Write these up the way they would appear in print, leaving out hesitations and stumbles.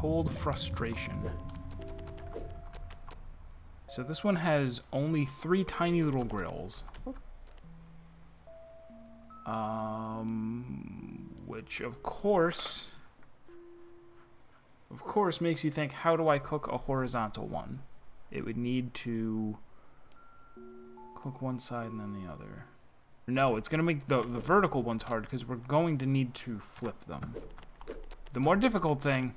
Cold Frustration. So this one has only 3 tiny little grills. Which of course makes you think, how do I cook a horizontal one? It would need to cook one side and then the other. No, it's going to make the vertical ones hard because we're going to need to flip them. The more difficult thing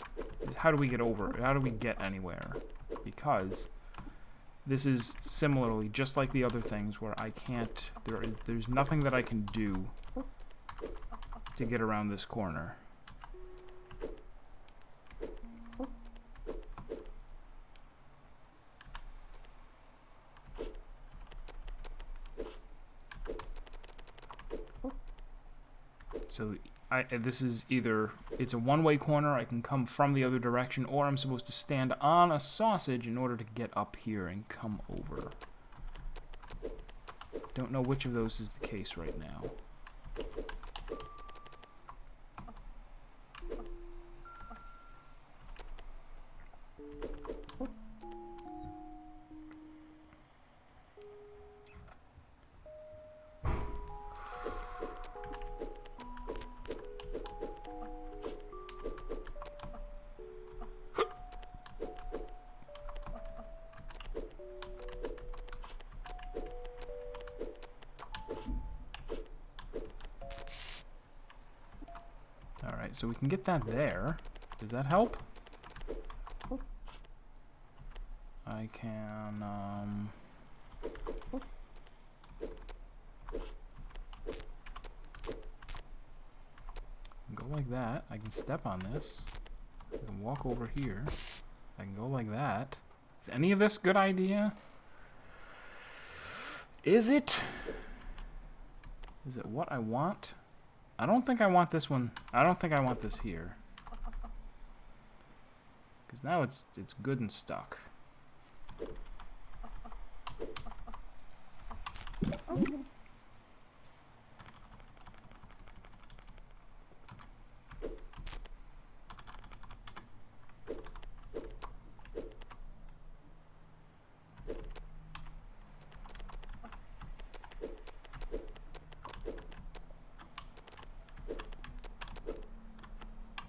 is how do we get over? How do we get anywhere? Because this is similarly just like the other things where I can't, there's nothing that I can do to get around this corner. So this is either, it's a one-way corner, I can come from the other direction, or I'm supposed to stand on a sausage in order to get up here and come over. Don't know which of those is the case right now. Alright, so we can get that there. Does that help? I can, go like that. I can step on this. I can walk over here. I can go like that. Is any of this a good idea? Is it? Is it what I want? I don't think I want this one. I don't think I want this here. Because now it's good and stuck.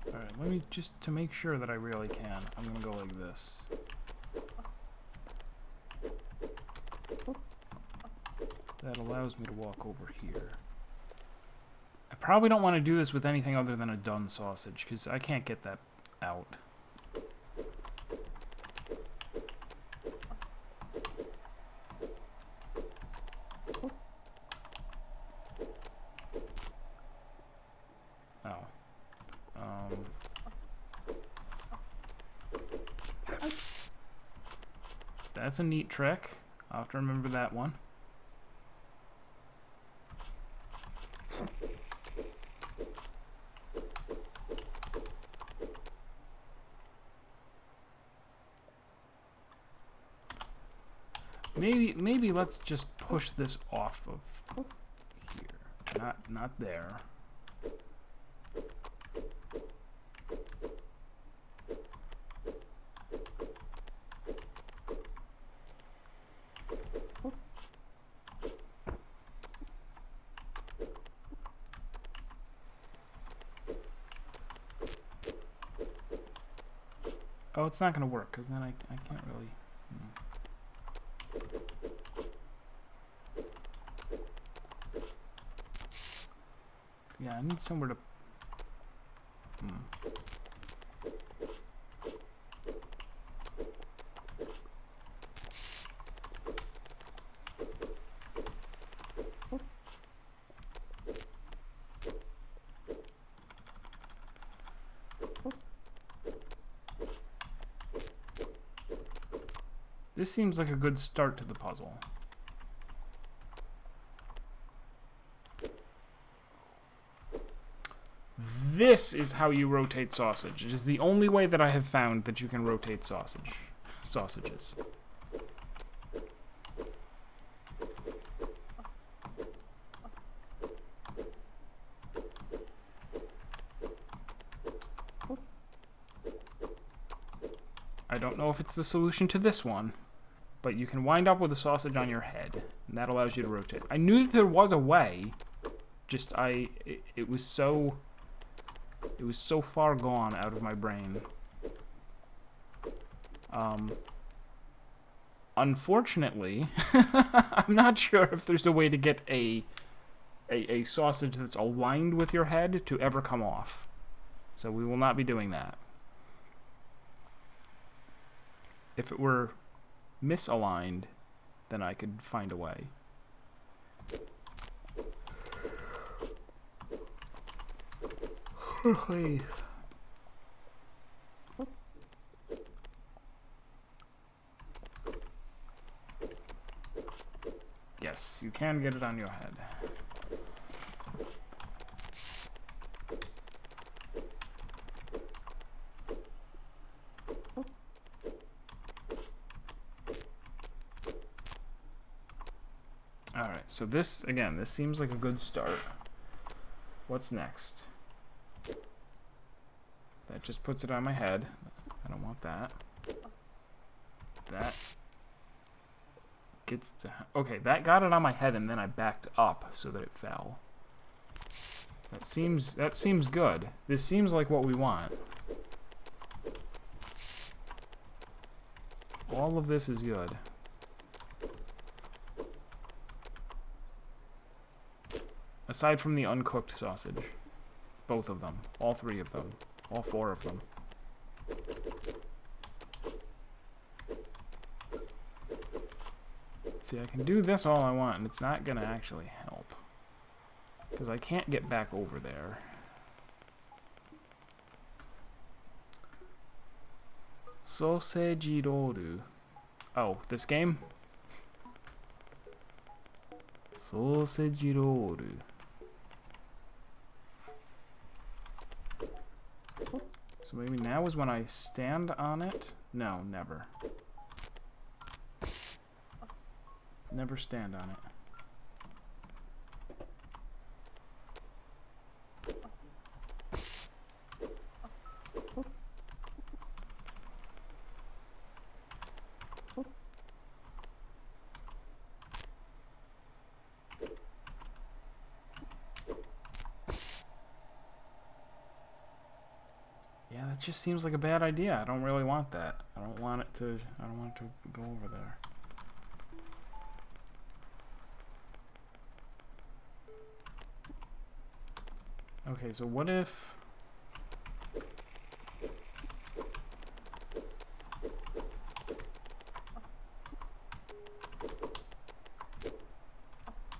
Alright, let me just, to make sure that I really can, I'm gonna go like this. That allows me to walk over here. I probably don't want to do this with anything other than a done sausage, because I can't get that out. Oh. That's a neat trick. I'll have to remember that one. Maybe let's just push this off of here. Not there. Oh, it's not going to work, because then I can't really... Yeah, I need somewhere to... This seems like a good start to the puzzle. This is how you rotate sausage. It is the only way that I have found that you can rotate sausages. I don't know if it's the solution to this one, but you can wind up with a sausage on your head, and that allows you to rotate. I knew that there was a way, just it was so far gone out of my brain. Unfortunately, I'm not sure if there's a way to get a sausage that's aligned with your head to ever come off. So we will not be doing that. If it were misaligned, then I could find a way. Yes, you can get it on your head. Alright, so this, again, this seems like a good start. What's next? That just puts it on my head. I don't want that. That gets to... Okay, that got it on my head, and then I backed up so that it fell. That seems good. This seems like what we want. All of this is good. Aside from the uncooked sausage. Both of them. All three of them. All four of them. See, I can do this all I want, and it's not going to actually help. Because I can't get back over there. Sausage roll. Oh, this game? Sausage roll. So maybe now is when I stand on it? No, never. Never stand on it. Yeah, that just seems like a bad idea. I don't really want that. I don't want it to go over there. Okay, so what if...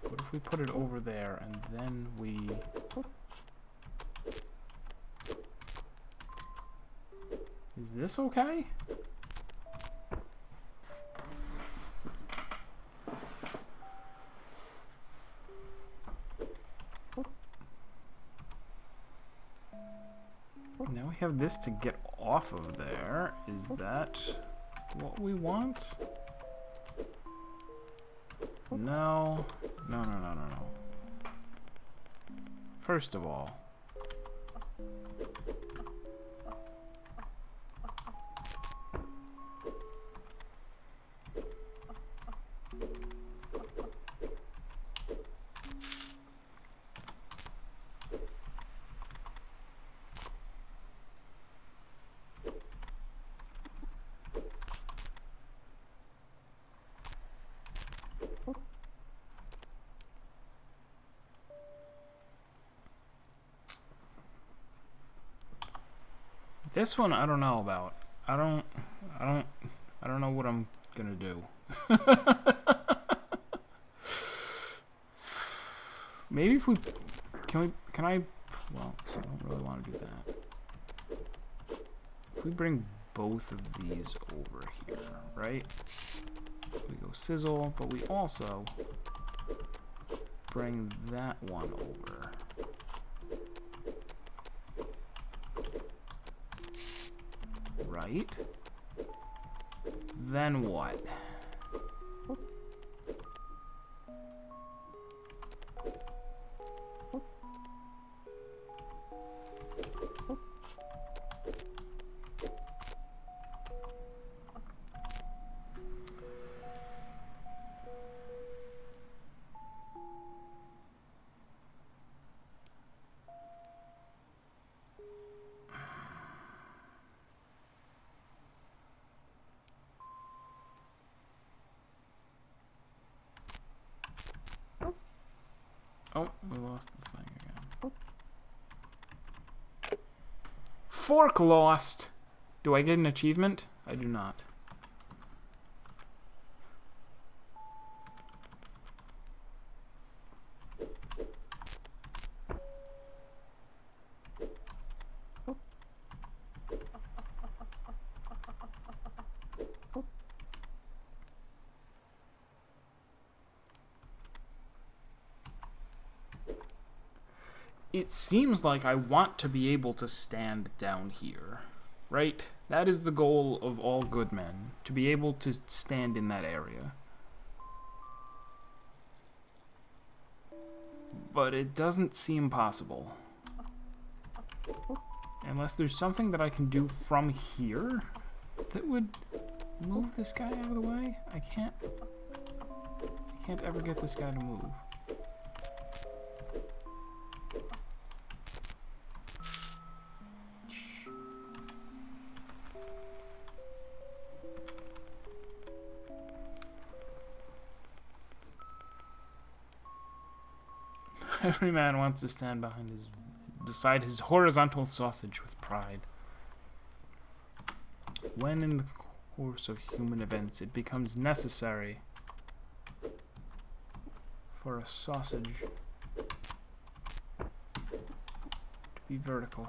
What if we put it over there and then we... Is this okay? Now we have this to get off of there. Is that what we want? No. No, no, no, no, no. First of all, this one I don't know about. I don't know what I'm gonna do. Maybe if we can I well, I don't really want to do that. If we bring both of these over here, right? We go sizzle, but we also bring that one over. Right? Then what? Oh, we lost the thing again. Fork lost! Do I get an achievement? I do not. It seems like I want to be able to stand down here, right? That is the goal of all good men, to be able to stand in that area. But it doesn't seem possible. Unless there's something that I can do from here that would move this guy out of the way. I can't ever get this guy to move. Every man wants to stand beside his horizontal sausage with pride. When in the course of human events it becomes necessary for a sausage to be vertical.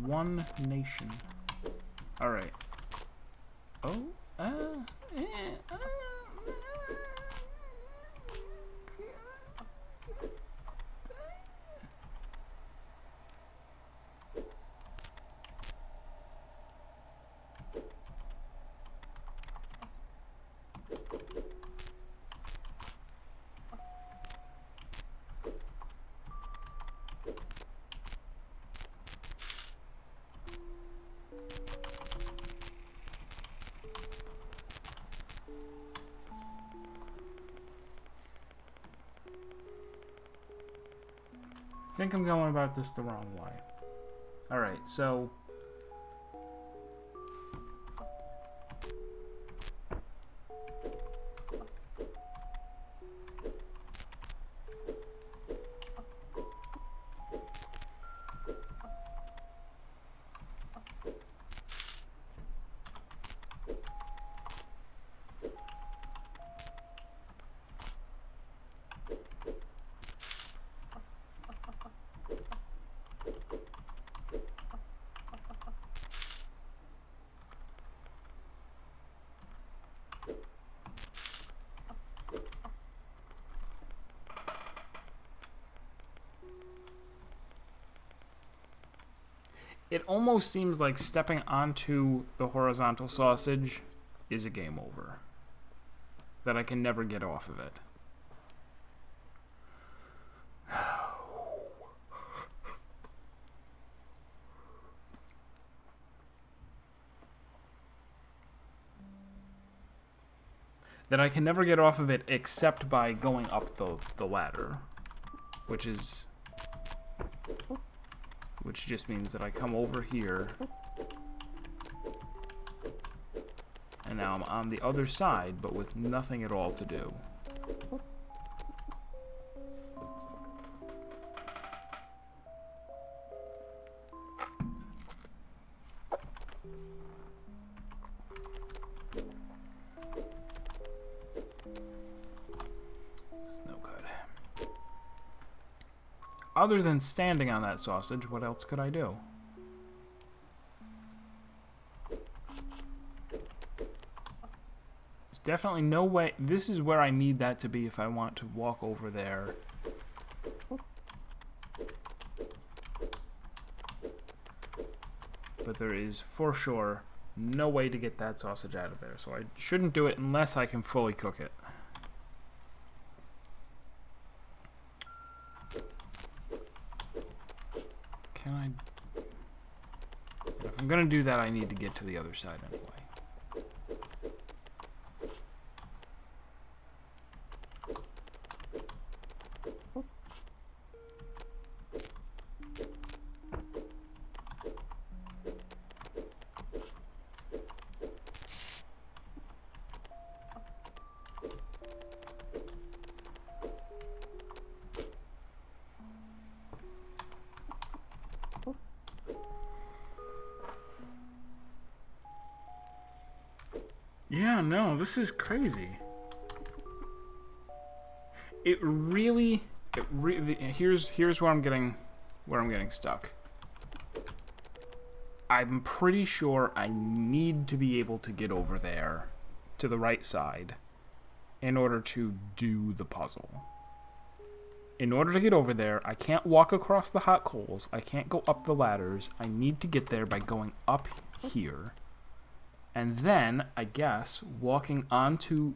One nation. Alright. Oh, I think I'm going about this the wrong way. Alright, so it almost seems like stepping onto the horizontal sausage is a game over. That I can never get off of it. That I can never get off of it except by going up the ladder. Which just means that I come over here. And now I'm on the other side, but with nothing at all to do. Other than standing on that sausage, what else could I do? There's definitely no way. This is where I need that to be if I want to walk over there. But there is, for sure, no way to get that sausage out of there. So I shouldn't do it unless I can fully cook it. Can I... If I'm gonna do that, I need to get to the other side anyway. Yeah, no, this is crazy. Here's where I'm getting stuck. I'm pretty sure I need to be able to get over there to the right side in order to do the puzzle. In order to get over there, I can't walk across the hot coals. I can't go up the ladders. I need to get there by going up here. And then, I guess, walking onto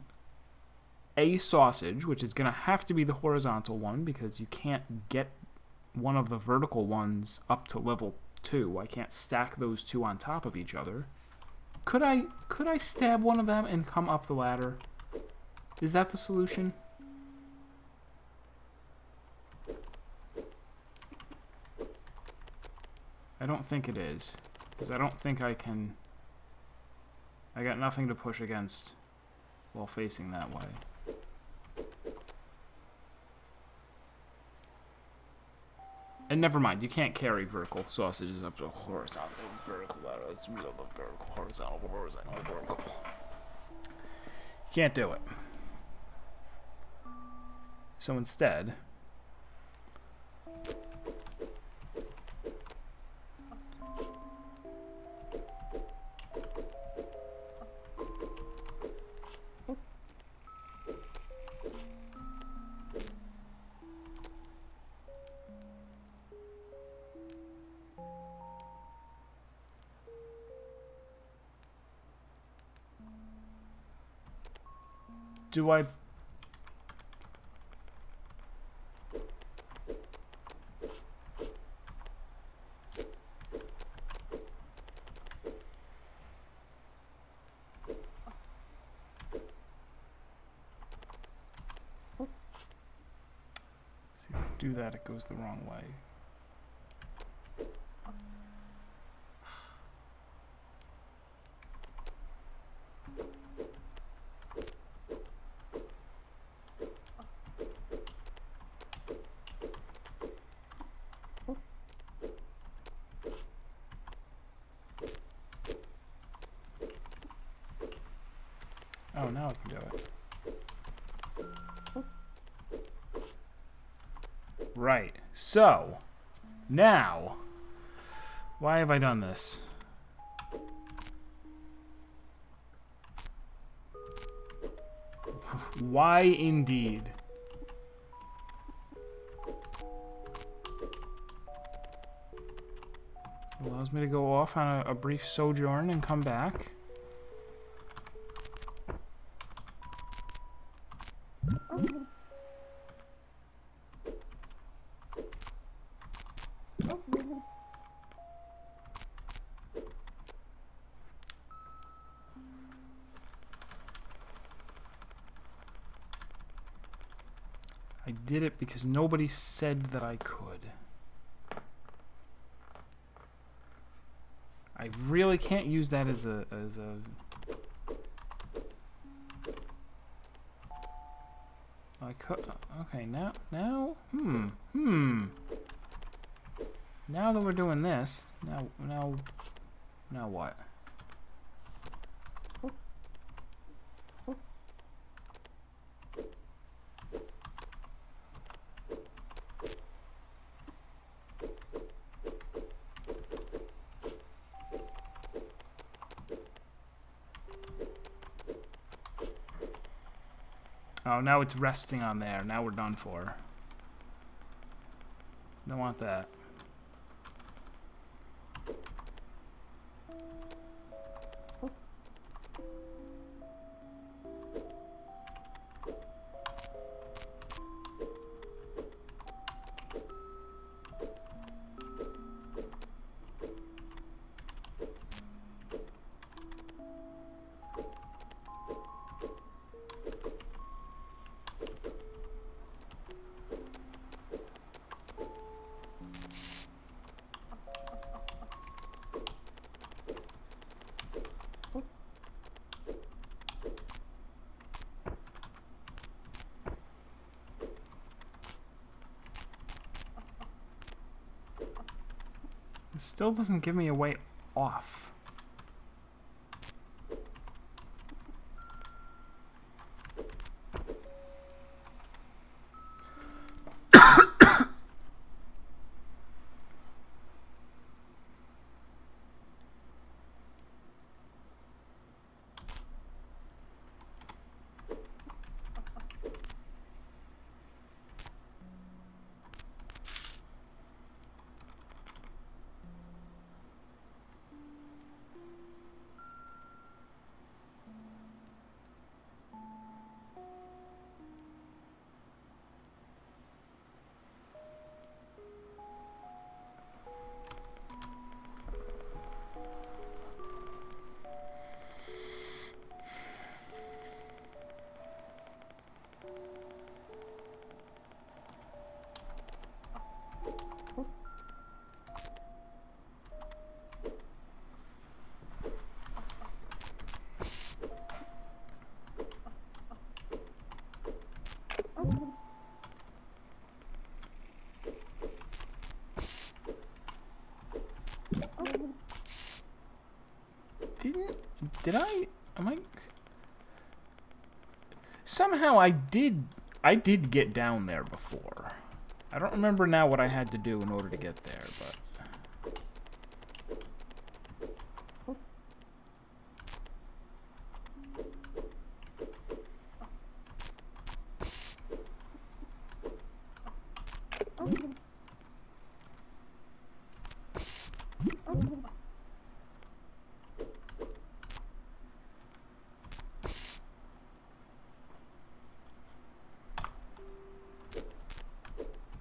a sausage, which is going to have to be the horizontal one because you can't get one of the vertical ones up to level 2. I can't stack those two on top of each other. Could I stab one of them and come up the ladder? Is that the solution? I don't think it is, because I don't think I can. I got nothing to push against while facing that way. And never mind, you can't carry vertical sausages up to a horizontal vertical ladder. It's real vertical, horizontal, vertical. You can't do it. So instead, do I... See, if I do that, it goes the wrong way. Oh, now I can do it. Right. So, now, why have I done this? Why indeed? Allows me to go off on a brief sojourn and come back. I did it because nobody said that I could. I really can't use that as a I could. Okay, now now that we're doing this, now what? Oh, now it's resting on there. Now we're done for. Don't want that. It still doesn't give me a way off. Did I? Am I? Somehow I did get down there before. I don't remember now what I had to do in order to get there, but...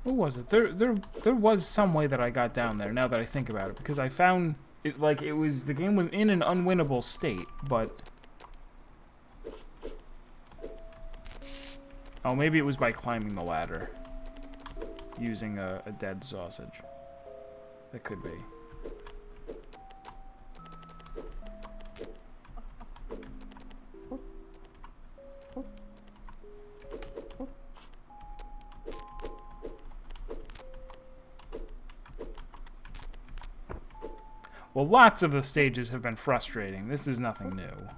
What was it? There was some way that I got down there, now that I think about it, because I found it, like, it was, the game was in an unwinnable state, but... Oh, maybe it was by climbing the ladder. Using a dead sausage. That could be. Well, lots of the stages have been frustrating. This is nothing new.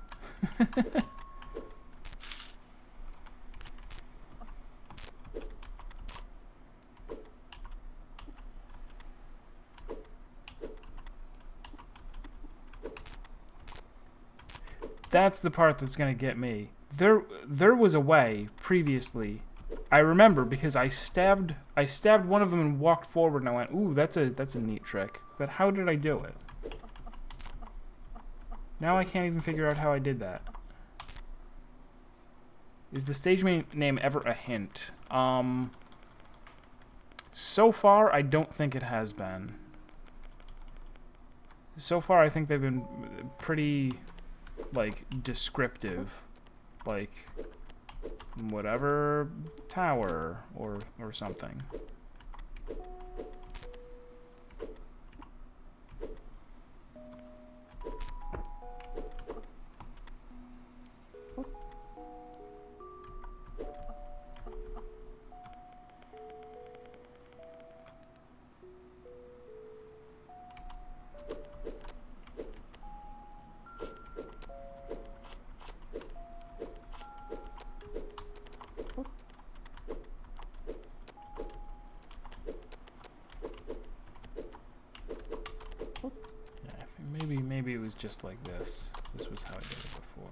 That's the part that's gonna get me. There was a way previously. I remember because I stabbed one of them and walked forward and I went, "Ooh, that's a neat trick." But how did I do it? Now I can't even figure out how I did that. Is the stage name ever a hint? So far, I don't think it has been. So far, I think they've been pretty, like, descriptive. Like, whatever tower or something. Maybe it was just like this. This was how I did it before.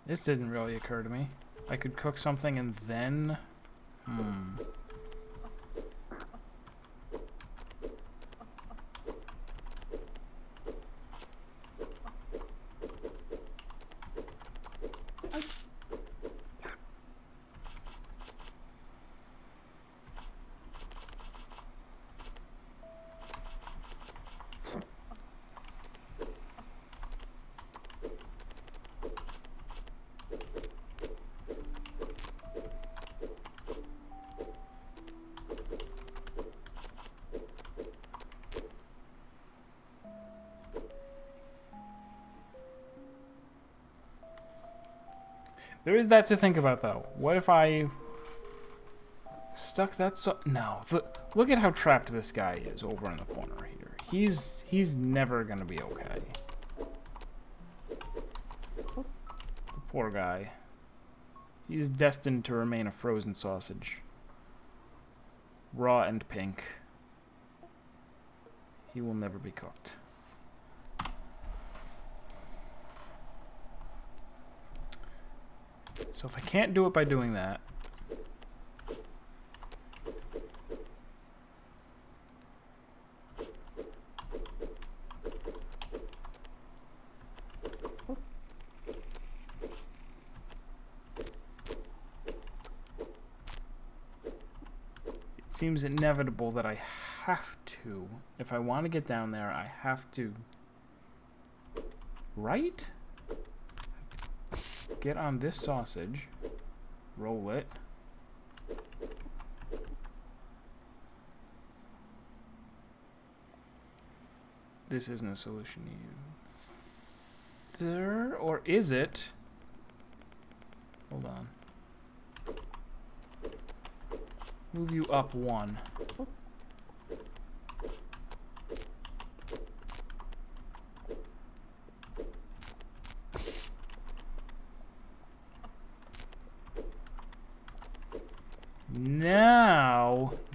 This didn't really occur to me. I could cook something and then... There is that to think about, though. What if I stuck that no. Look at how trapped this guy is over in the corner here. He's never gonna be okay. The poor guy. He's destined to remain a frozen sausage. Raw and pink. He will never be cooked. So if I can't do it by doing that... It seems inevitable that I have to. If I want to get down there, I have to... Right? Get on this sausage, roll it. This isn't a solution either, or is it? Hold on. Move you up 1.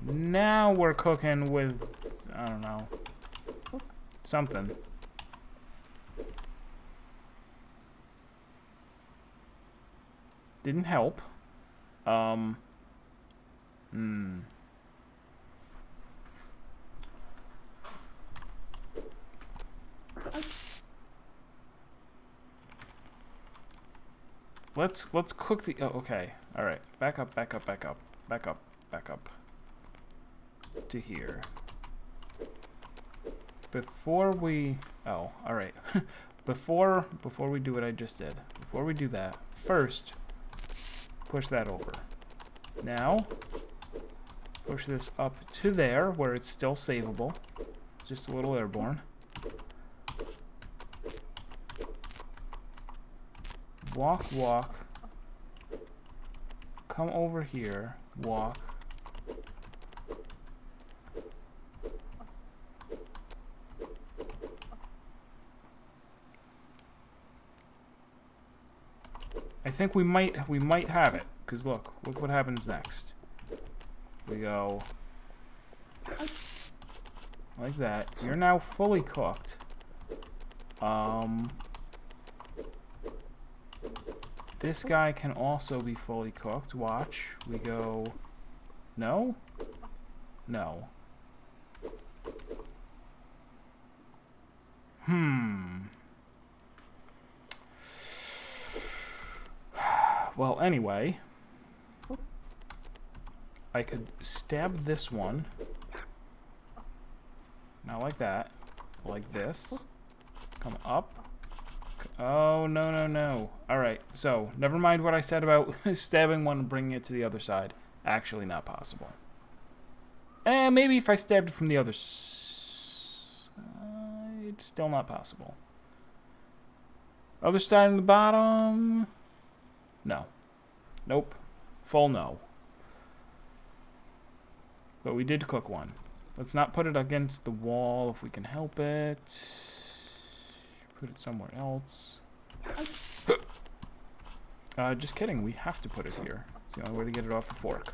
Now we're cooking with, I don't know, something. Didn't help. Let's cook the, oh, okay. All right. Back up to here. Before we, oh, all right. before we do what I just did. Before we do that, first push that over. Now push this up to there where it's still savable. Just a little airborne. Walk. Come over here. Walk. I think we might have it, because look what happens next. We go like that. You're now fully cooked. This guy can also be fully cooked. Watch. We go... No? No. Well, anyway... I could stab this one. Not like that. Like this. Come up. Oh, no. Alright, so, never mind what I said about stabbing one and bringing it to the other side. Actually not possible. Maybe if I stabbed it from the other side, it's still not possible. Other side on the bottom? No. Nope. Full no. But we did cook one. Let's not put it against the wall if we can help it. Put it somewhere else. Just kidding. We have to put it here. It's the only way to get it off the fork.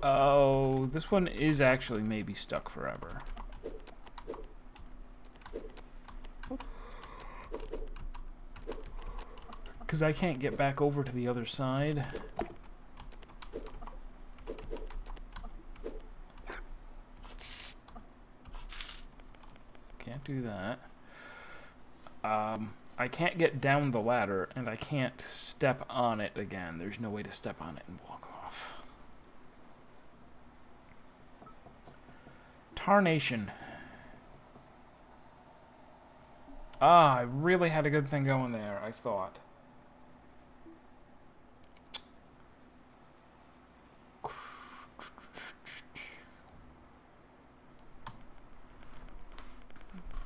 Oh, this one is actually maybe stuck forever. Because I can't get back over to the other side. Can't do that. I can't get down the ladder, and I can't step on it again. There's no way to step on it and walk off. Tarnation. Ah, I really had a good thing going there, I thought.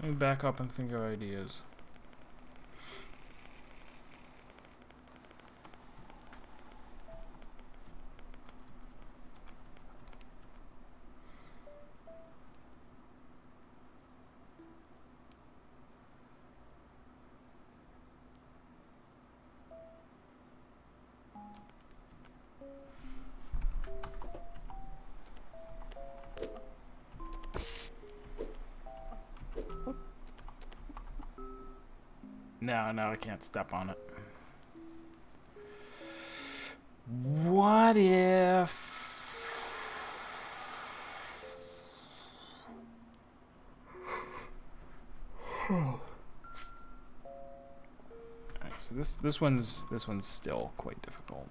Let me back up and think of ideas. No, I can't step on it. What if... Alright, so this one's still quite difficult.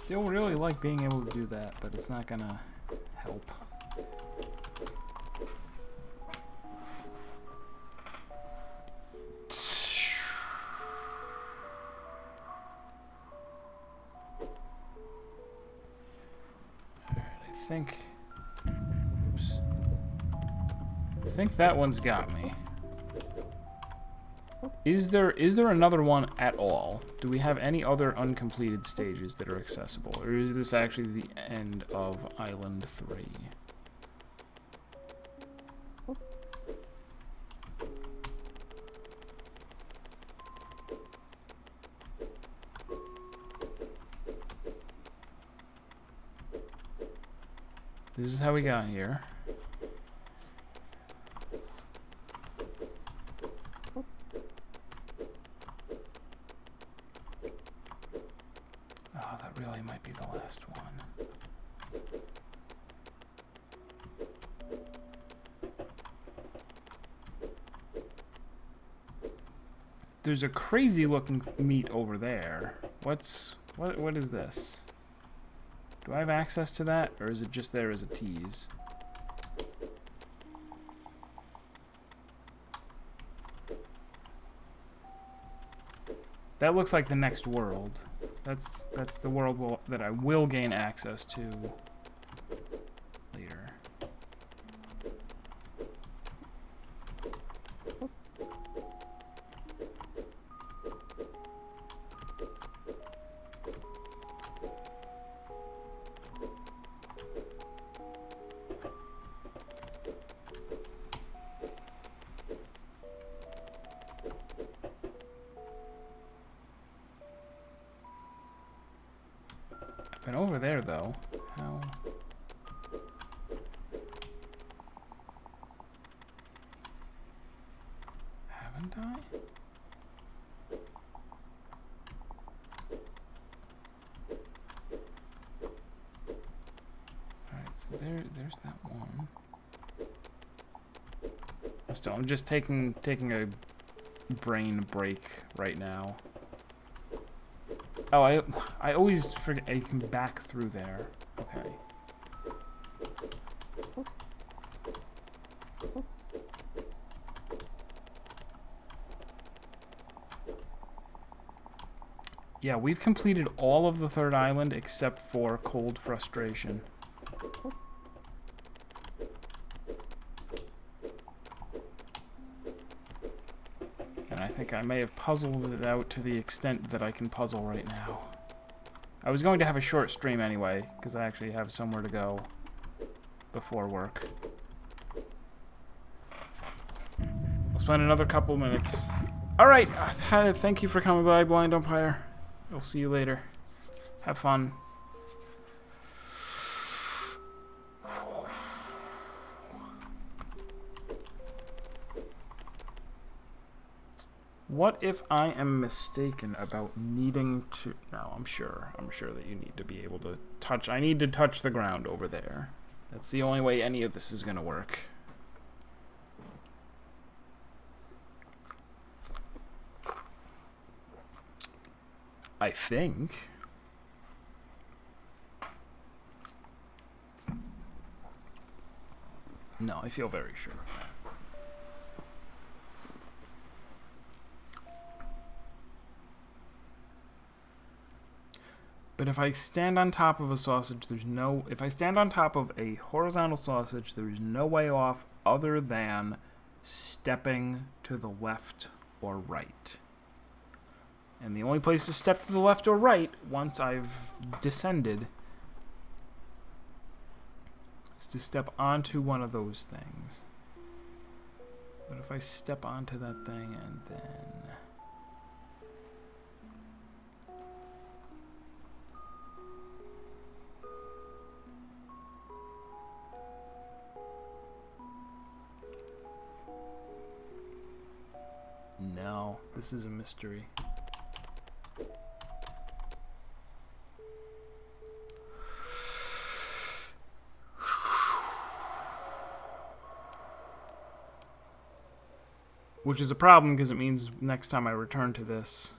Still really like being able to do that, but it's not gonna help. I think that one's got me. Is there another one at all? Do we have any other uncompleted stages that are accessible? Or is this actually the end of Island 3? This is how we got here. Oh, that really might be the last one. There's a crazy looking meat over there. What is this? Do I have access to that, or is it just there as a tease? That looks like the next world. That's the world that I will gain access to later. Been over there though. How? Haven't I? Alright, so there's that one. Still, I'm just taking a brain break right now. Oh, I always forget I can back through there. Okay. Yeah, we've completed all of the third island except for Cold Frustration. I think I may have puzzled it out to the extent that I can puzzle right now. I was going to have a short stream anyway, because I actually have somewhere to go before work. I'll spend another couple minutes. Alright, thank you for coming by, Blind Umpire. I'll see you later. Have fun. What if I am mistaken about needing to... No, I'm sure that you need to be able to touch... I need to touch the ground over there. That's the only way any of this is going to work. I think. No, I feel very sure of that. But if I stand on top of a sausage, there's no... If I stand on top of a horizontal sausage, there's no way off other than stepping to the left or right. And the only place to step to the left or right, once I've descended, is to step onto one of those things. But if I step onto that thing and then... No, this is a mystery. Which is a problem because it means next time I return to this,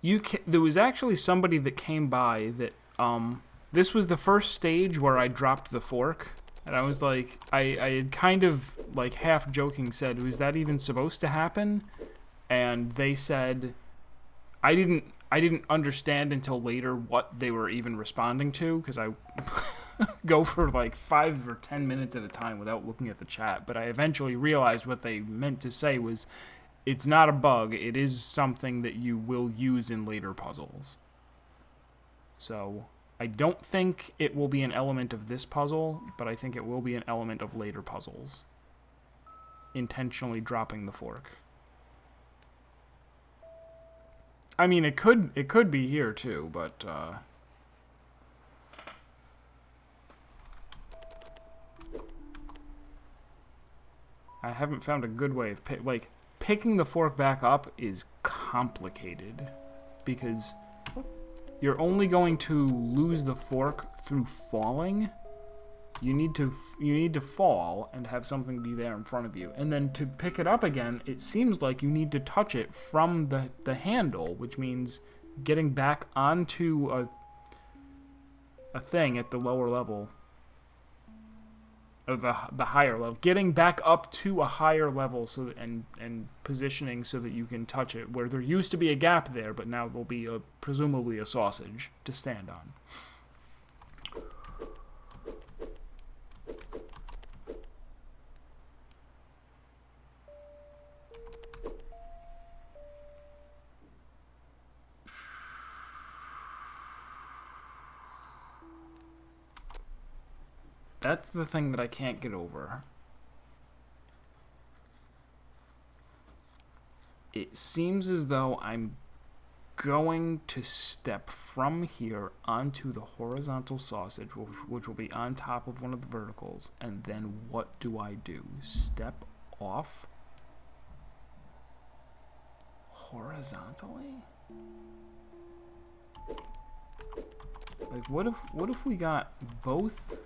There was actually somebody that came by that this was the first stage where I dropped the fork, and I was like, I had kind of like half joking said, was that even supposed to happen? And they said, I didn't understand until later what they were even responding to, because I go for like 5 or 10 minutes at a time without looking at the chat. But I eventually realized what they meant to say was, it's not a bug, it is something that you will use in later puzzles. So I don't think it will be an element of this puzzle, but I think it will be an element of later puzzles. Intentionally dropping the fork. I mean, it could be here too, but I haven't found a good way of picking the fork back up is complicated because you're only going to lose the fork through falling. You need to fall and have something be there in front of you. And then to pick it up again, it seems like you need to touch it from the handle, which means getting back onto a thing at the lower level. Or the higher level. Getting back up to a higher level so that, and positioning so that you can touch it. Where there used to be a gap there, but now there'll be presumably a sausage to stand on. That's the thing that I can't get over. It seems as though I'm going to step from here onto the horizontal sausage, which will be on top of one of the verticals, and then what do I do? Step off horizontally? Like, what if we got both?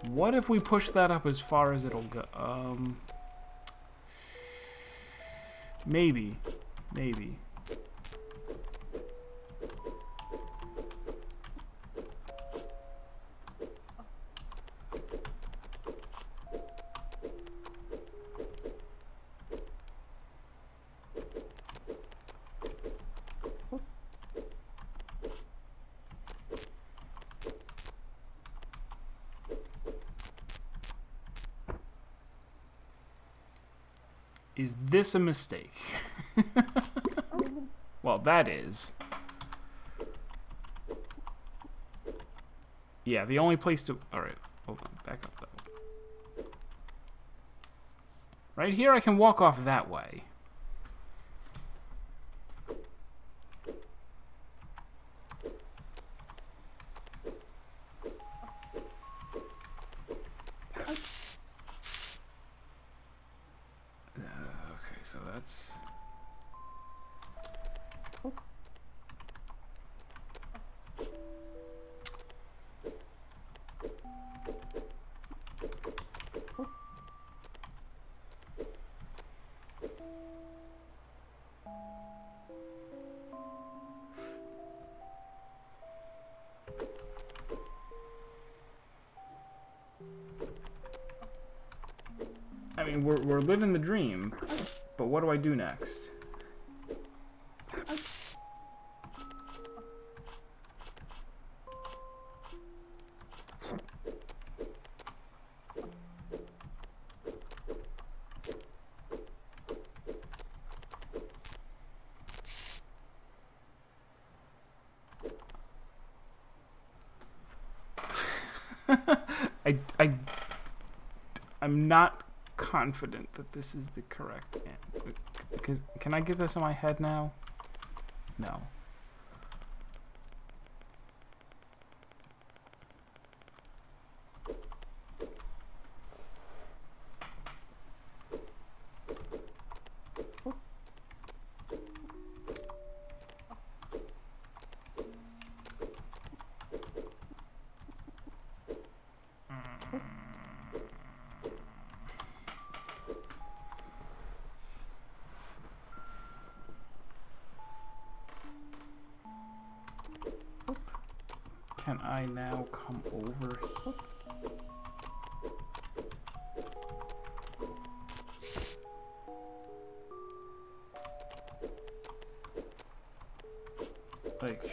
What if we push that up as far as it'll go? Maybe. Is this a mistake? Well, that is. Yeah, the only place to... Alright, hold on, back up though. Right here I can walk off that way. Okay, so that's... I mean, we're living the dream, but what do I do next? I'm not confident that this is the correct answer. Because can I get this in my head now? No. can I now come over here? Like,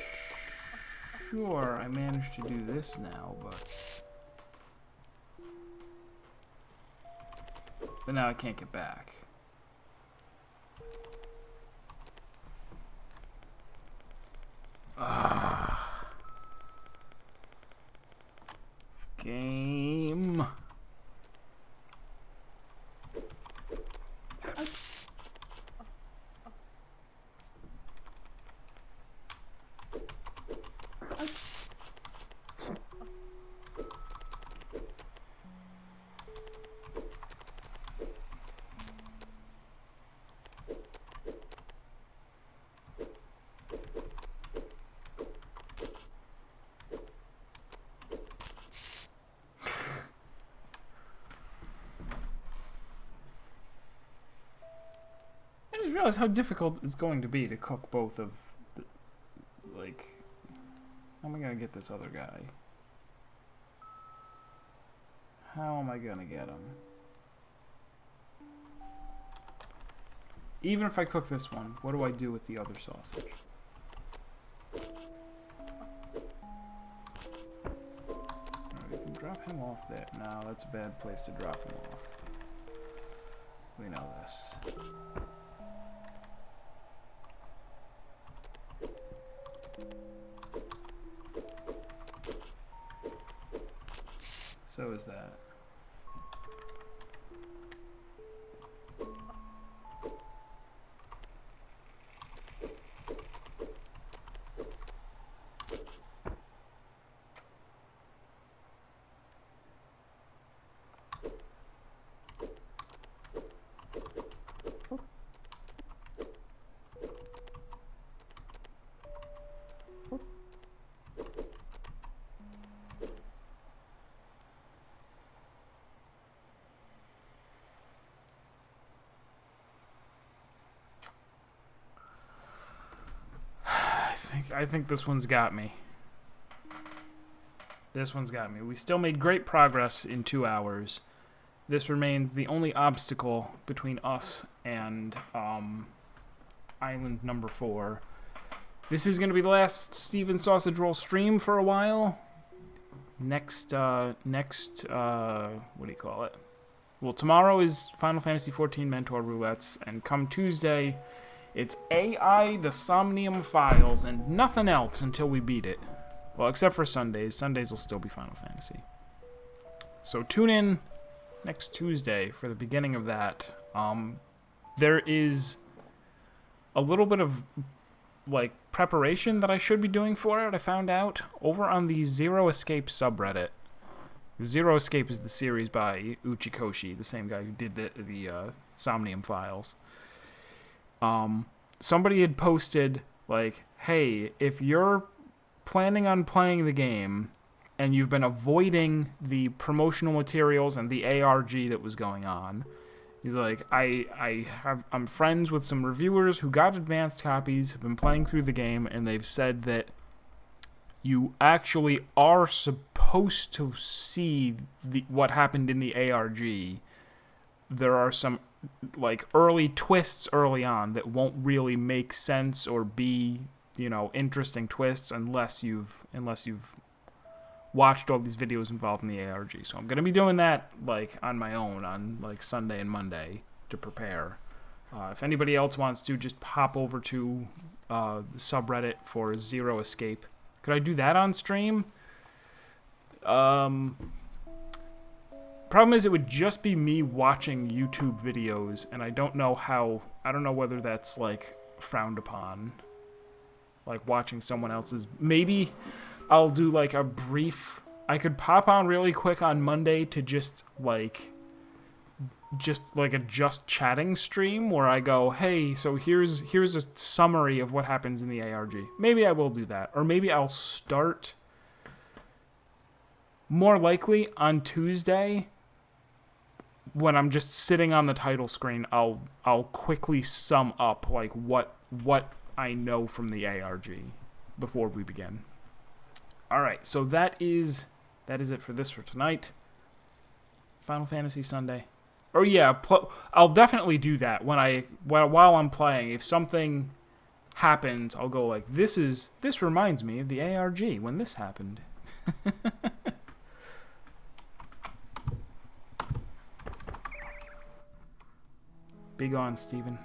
sure, I managed to do this now, but now I can't get back. Game. I just realized how difficult it's going to be to cook both of the, like, how am I gonna get this other guy? How am I gonna get him? Even if I cook this one, what do I do with the other sausage? Alright, we can drop him off there. No, that's a bad place to drop him off. We know this. So is that. I think this one's got me. This one's got me. We still made great progress in 2 hours. This remains the only obstacle between us and island number 4. This is going to be the last Steven Sausage Roll stream for a while. Next, what do you call it? Well, tomorrow is Final Fantasy XIV Mentor Roulettes, and come Tuesday, it's AI the Somnium Files and nothing else until we beat it. Well, except for Sundays. Sundays will still be Final Fantasy. So tune in next Tuesday for the beginning of that. There is a little bit of like preparation that I should be doing for it. I found out over on the Zero Escape subreddit. Zero Escape is the series by Uchikoshi, the same guy who did the Somnium Files. Somebody had posted, like, hey, if you're planning on playing the game and you've been avoiding the promotional materials and the ARG that was going on, he's like, I'm friends with some reviewers who got advanced copies, have been playing through the game, and they've said that you actually are supposed to see what happened in the ARG. There are some like early twists early on that won't really make sense or be, you know, interesting twists unless you've watched all these videos involved in the ARG. So I'm going to be doing that like on my own on like Sunday and Monday to prepare. If anybody else wants to, just pop over to the subreddit for Zero Escape. Could I do that on stream? Problem is, it would just be me watching YouTube videos, and I don't know whether that's, like, frowned upon. Like, watching someone else's. Maybe I'll do, like, a brief. I could pop on really quick on Monday to just a just chatting stream where I go, hey, so here's a summary of what happens in the ARG. Maybe I will do that. Or maybe I'll start, more likely, on Tuesday. When I'm just sitting on the title screen, I'll quickly sum up like what I know from the ARG before we begin. Alright, so that is it for tonight. Final Fantasy Sunday. Oh yeah, I'll definitely do that while I'm playing. If something happens, I'll go like, this reminds me of the ARG when this happened. Be gone, Steven.